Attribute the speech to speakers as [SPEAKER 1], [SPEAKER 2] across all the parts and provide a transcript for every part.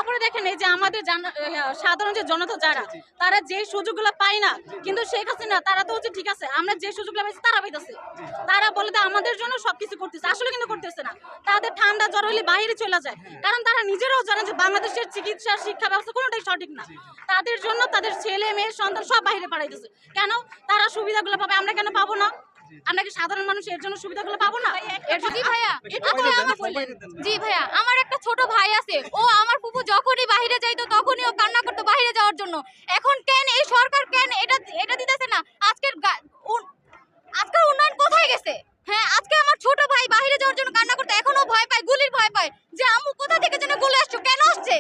[SPEAKER 1] তারপরে দেখেন এই যে আমাদের সাধারণ যে জনতা যারা তারা যে সুযোগগুলো পায় না, কিন্তু শেখ হাসিনা তারা তো হচ্ছে ঠিক আছে আমরা যে সুযোগগুলো পাইছি তারা পাইতেছে। তারা বলে যে আমাদের জন্য সবকিছু করতেছে, আসলে কিন্তু করতেছে না। তাদের ঠান্ডা জ্বর হলে বাইরে চলে যায়, কারণ তারা নিজেরাও জানে যে বাংলাদেশের চিকিৎসা শিক্ষা ব্যবস্থা কোনোটাই সঠিক না। তাদের জন্য তাদের ছেলে মেয়ে সন্তান সব বাইরে পাঠাইতেছে। কেন? তারা সুবিধাগুলো পাবে, আমরা কেন পাবো না? আমরা কি সাধারণ মানুষ এর জন্য সুবিধাগুলো পাবো না?
[SPEAKER 2] জি ভাইয়া, জি ভাইয়া, আমার একটা ছোট ভাই আছে, ও আমার ফুফু যখনই বাইরে যাইতো তখনই ও কান্না করতো বাইরে যাওয়ার জন্য। এখন কেন এই সরকার কেন এটা দিতেছে না? আজকের উন্নয়ন কোথায় গেছে? হ্যাঁ, আজকে আমার ছোট ভাই বাইরে যাওয়ার জন্য কান্না করতো, এখনো ভয় পায়, গুলির ভয় পায় যে আম্মু কোথা থেকে যেন গুলি আসছো, কেন আসছে,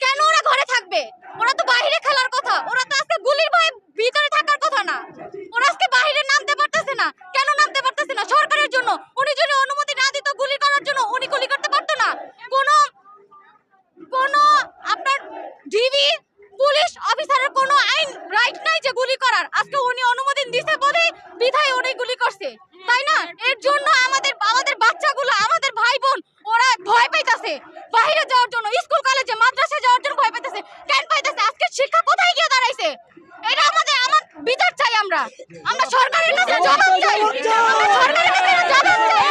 [SPEAKER 2] কেন ওরা ঘরে থাকবে? ওরা তো বাইরে খেলার কথা, ওরা তো আজকে গুলির ভয়ে ভিতরে থাকার কথা না। ওরা আজকে বাইরে নামতে পারতেছে না, কেন নামতে পারতেছে না? সরকারের জন্য। উনি যদি অনুমতি না দিত গুলি করার জন্য, উনি গুলি করতে পারতো না। কোন আপনার ডিবি পুলিশ অফিসারের কোনো আইন রাইট নাই যে গুলি করার। আজকে উনি অনুমতি দিতে বলেই বিধায় উনি গুলি করছে, তাই না? এর জন্য আমাদের বাচ্চাগুলো, আমাদের ভাই বোন ওরা ভয় পাইতেছে বাইরে যাওয়ার জন্য, স্কুল কলেজে মাদ্রাসায় যাওয়ার জন্য ভয় পাইতেছে। কেন পাইতেছে? আজকে শিক্ষা কোথায় গিয়ে দাঁড়াইছে? এটা আমার বিচার চাই। আমরা সরকারের কাছে জবাব চাই। আমরা সরকারের কাছে জবাব চাই।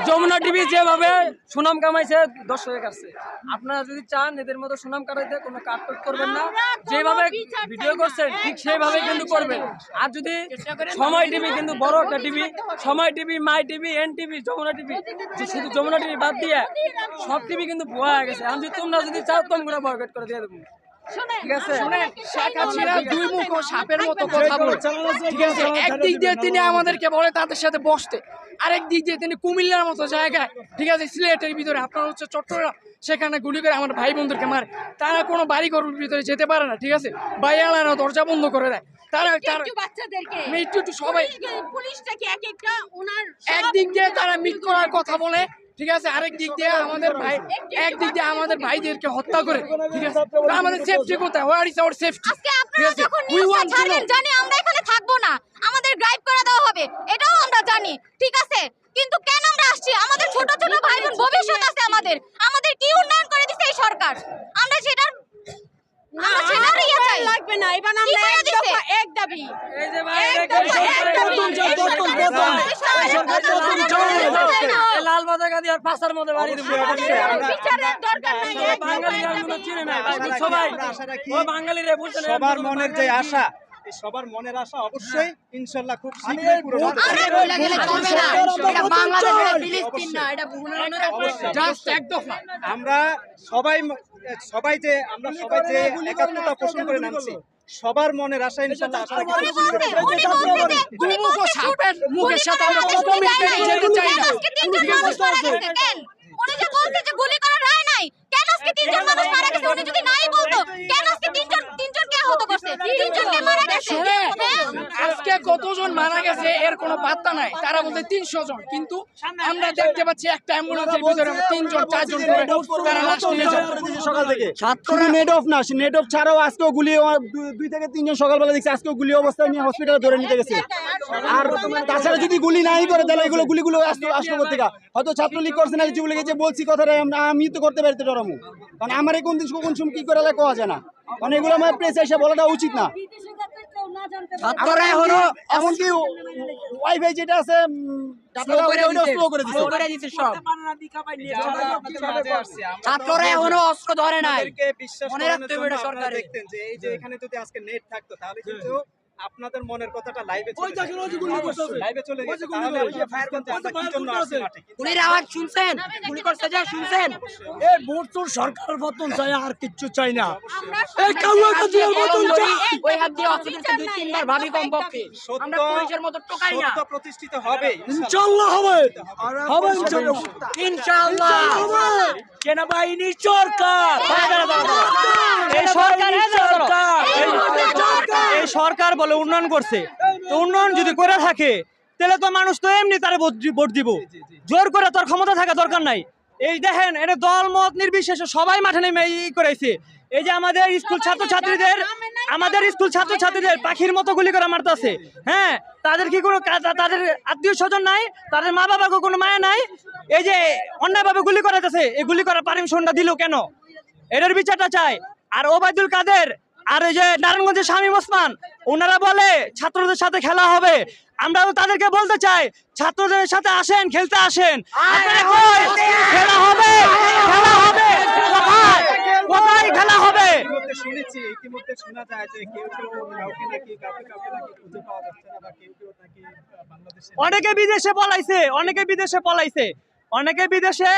[SPEAKER 3] যমুনা টিভি যেভাবে সুনাম কামাইছে দর্শকের কাছে, আপনারা যদি চান এদের মতো সুনাম কাটাইতে কোনো কাটকট করবেন না, যেভাবে ভিডিও করছেন ঠিক সেইভাবে কিন্তু করবেন। আর যদি সময় টিভি কিন্তু বড় একটা TV, Somoy TV, my TV, N TV, Jamuna TV, শুধু যমুনা টিভি বাদ দিয়ে সব টিভি কিন্তু ভুয়া হয়ে গেছে। আমি তোমরা যদি চাও তোমরা বয়কট করে দিয়ে দেবো। ঠিক আছে,
[SPEAKER 4] শেখ হাসিনা দুই মুখ ও সাপের মতো কথা বলে। ঠিক আছে, একদিক দিয়ে তিনি আমাদেরকে বলে তাদের সাথে বসতে, আরেক দিক দিয়ে তিনি কুমিল্লার মতো জায়গায়, ঠিক আছে, সিলেটের ভিতরে আপনার হচ্ছে চট্টগ্রাম, সেখানে গুলি করে আমার ভাই বোনদেরকে মারে। তারা কোনো বাড়ি ঘরের ভিতরে যেতে পারে না, ঠিক আছে, বাইয়ালারা দরজা বন্ধ করে দেয়। তারা একটু সবাই একদিক দিয়ে তারা মিট করার কথা বলে, ঠিক আছে, আরেক দিক দিয়ে আমাদের ভাইদেরকে হত্যা করে। ঠিক আছে, আমাদের সেফটি কোথায়? Where is our safety?
[SPEAKER 2] আজকে আপনারা যখন নিউজটা ছাড়বেন জানি আমরা এখানে থাকবো না, আমাদের ড্রাইভ করে দেওয়া হবে, এটাও আমরা জানি, ঠিক আছে, কিন্তু কেন আমরা আসছি? আমাদের ছোট ছোট ভাই বোন ভবিষ্যৎ আছে, আমাদের কি উন্নয়ন করে দিছে এই সরকার? আমরা সেটার
[SPEAKER 1] লাগবে না। এবার আমরা এক দাবি,
[SPEAKER 3] এই যে ভাই লাল পতাকা দিয়ে আর পাশার মধ্যে বাড়ি দেবো।
[SPEAKER 1] বিচারের দরকার নাই।
[SPEAKER 3] বাঙালিরা কোনো চিনে নাই ভাই, সবাই ও বাঙালিরা বুঝছেন।
[SPEAKER 5] সবার মনের যে আশা, এই সবার মনের আশা অবশ্যই ইনশাআল্লাহ খুব শীঘ্রই পূরণ হবে। আমরা সবাই যে একাত্মতা পোষণ করে নামছি, সবার মনের আশা ইনশাআল্লাহ আশা রাখি।
[SPEAKER 4] মুখের সাথে আমরা কমিটমেন্ট যেতে চাই না।
[SPEAKER 2] উনি যে বলছে যে গুলি করার রায় নাই, কেন আজকে তিনজন মানুষ মারা গেছে? উনি যদি নাই বলতো, কেন আজকে তিনজনকে আহত করছে, তিনজনকে মারা গেছে?
[SPEAKER 4] আজকে কতজন মারা গেছে এর কোনো পাত্তা নাই, তারা বলতে 300 জন, কিন্তু আমরা দেখতে পাচ্ছি একটা অ্যাম্বুলেন্সের ভিতরে 3 জন 4 জন করে তারা লাশ নিয়ে যায়
[SPEAKER 5] সকাল থেকে। শুধু নেট অফ না, নেট অফ ছাড়াও আজকেও গুলি 2 থেকে 3 জন সকালবেলা দেখছি আজকেও গুলি অবস্থায় নিয়ে হসপিটালে ধরে নিতে গেছে। আর তাছাড়া যদি গুলি নাই করে তাহলে গুলিগুলো আসলো কোথেকে? হয়তো ছাত্রলীগ করছে না, যুবলীগে যে বলছি কথাটা আমি তো করতে পারতে ডরামু, কারণ আমার কোন দিন কোন সময় কি করে কোয়া যায় না, মানে এগুলো আমার প্রেস এসে বলাটা উচিত না। আমরা এমনকি ওয়াইফাই যেটা আছে
[SPEAKER 4] ছাত্ররা এখনো অস্ত্র ধরে নাই।
[SPEAKER 5] দেখতেন যে এই যে এখানে যদি আজকে নেট থাকতো তাহলে কিন্তু আপনাদের মনের কথাটা লাইভে চলে গেছে। তাহলে আপনি ফায়ার করতে আমরা কি জন্য আসছি মাঠে?
[SPEAKER 4] গুলির আওয়াজ শুনছেন? গুলি করতে যা শুনছেন?
[SPEAKER 6] এই ভোটচোর সরকার পতন চাই, আর কিচ্ছু চাই না। এই কাউয়া কাজিয়ার পতন চাই।
[SPEAKER 4] ওই হাত দিয়ে অস্ত্র 2-3 বার ভাবি কমপক্ষে। আমরা পুলিশের মতো টোকাই না।
[SPEAKER 5] সত্য প্রতিষ্ঠিত হবে
[SPEAKER 6] ইনশাআল্লাহ হবে
[SPEAKER 4] ইনশাআল্লাহ।
[SPEAKER 6] সেনাবাহিনী সরকার,
[SPEAKER 3] এই সরকার বলে উন্নয়ন করছে, তো উন্নয়ন যদি করে থাকে তাহলে তো মানুষ তো এমনি তারে ভোট দিব, জোর করে তোর ক্ষমতা থাকা দরকার নাই। এই দেখেন, এটা দল মত নির্বিশেষে সবাই মাঠে নেমে করেছে,
[SPEAKER 7] এই যে আমাদের স্কুল ছাত্রছাত্রীদের পাখির মতো গুলি করে মারতেছে। হ্যাঁ, তাদের কি কোনো তাদের আত্মীয় স্বজন নাই, তাদের মা বাবাকে কোনো মায়া নাই? এই যে অন্যায়ভাবে গুলি করাতেছে, এই গুলি করার পারমিশনটা দিল কেন? এটার বিচারটা চাই। আর ওবায়দুল কাদের আর এই যে নারায়ণগঞ্জের শামীম ওসমান, ওনারা বলে ছাত্রদের সাথে খেলা হবে। আমরাও তাদেরকে বলতে চাই, ছাত্রদের সাথে আসেন, খেলতে আসেন। আপনারা কই? খেলা হবে, খেলা হবে, কোথায় খেলা হবে?
[SPEAKER 5] ইতিমধ্যে শোনা যায় যে কেউ কাউকে নাকি খুঁজে পাওয়া যাচ্ছে না, বা কেউ নাকি বাংলাদেশে
[SPEAKER 7] অনেকে বিদেশে পলাইছে, অনেকে বিদেশে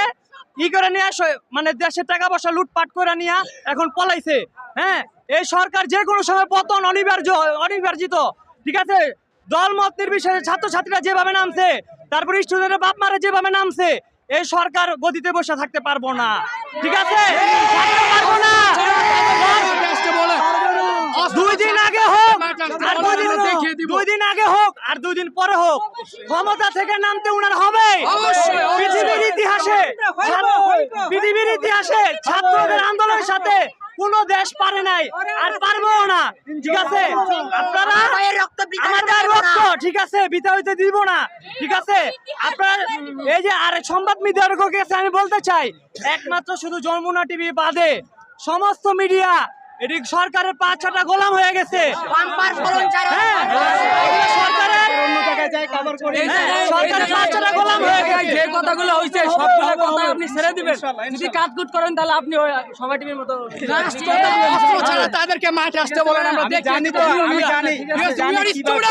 [SPEAKER 7] ই করে নিয়ে আসে, মানে দেশের টাকা পয়সা লুটপাট করে নিয়ে এখন পলাইছে। হ্যাঁ, এই সরকার যে কোনো সময় পতন অনিবার্জিত। ঠিক আছে, দল মত নির্বিশেষে ছাত্রছাত্রীরা যেভাবে নামছে, তারপরে স্টুডেন্টের বাপ মারা যেভাবে নামছে, এই সরকার গদিতে বসে থাকতে পারবো না। ঠিক আছে, পারবো না। 2 দিন আগে হোক আর 2 দিন আগে হোক আর 2 দিন পরে হোক, ক্ষমতা থেকে নামতে উনার হবে। পৃথিবীর ইতিহাসে ছাত্রদের আন্দোলনের সাথে কোন দেশ পারে নাই, আর পারবেও না। ঠিক আছে, আপনারা আমাদের রক্ত, ঠিক আছে, বিতা হইতে দিব না। ঠিক আছে, আপনারা এই যে আর সংবাদ মিডিয়ার কাছে আমি বলতে চাই, একমাত্র শুধু যমুনা টিভি বাদে সমস্ত মিডিয়া এটি সরকারের 5-6টা গোলাম হয়ে গেছে। সরকারের 5-6টা গোলাম হয়ে গেছে।
[SPEAKER 3] যে কথাগুলো হয়েছে সবগুলো কথা আপনি ছেড়ে দিবেন। যদি কাটকুট করেন তাহলে আপনি সবাই টিভির মতো
[SPEAKER 4] তাদেরকে মাঠে আসতে বলেন, আমরা
[SPEAKER 5] জানি তো, আমি জানি
[SPEAKER 4] তোমরা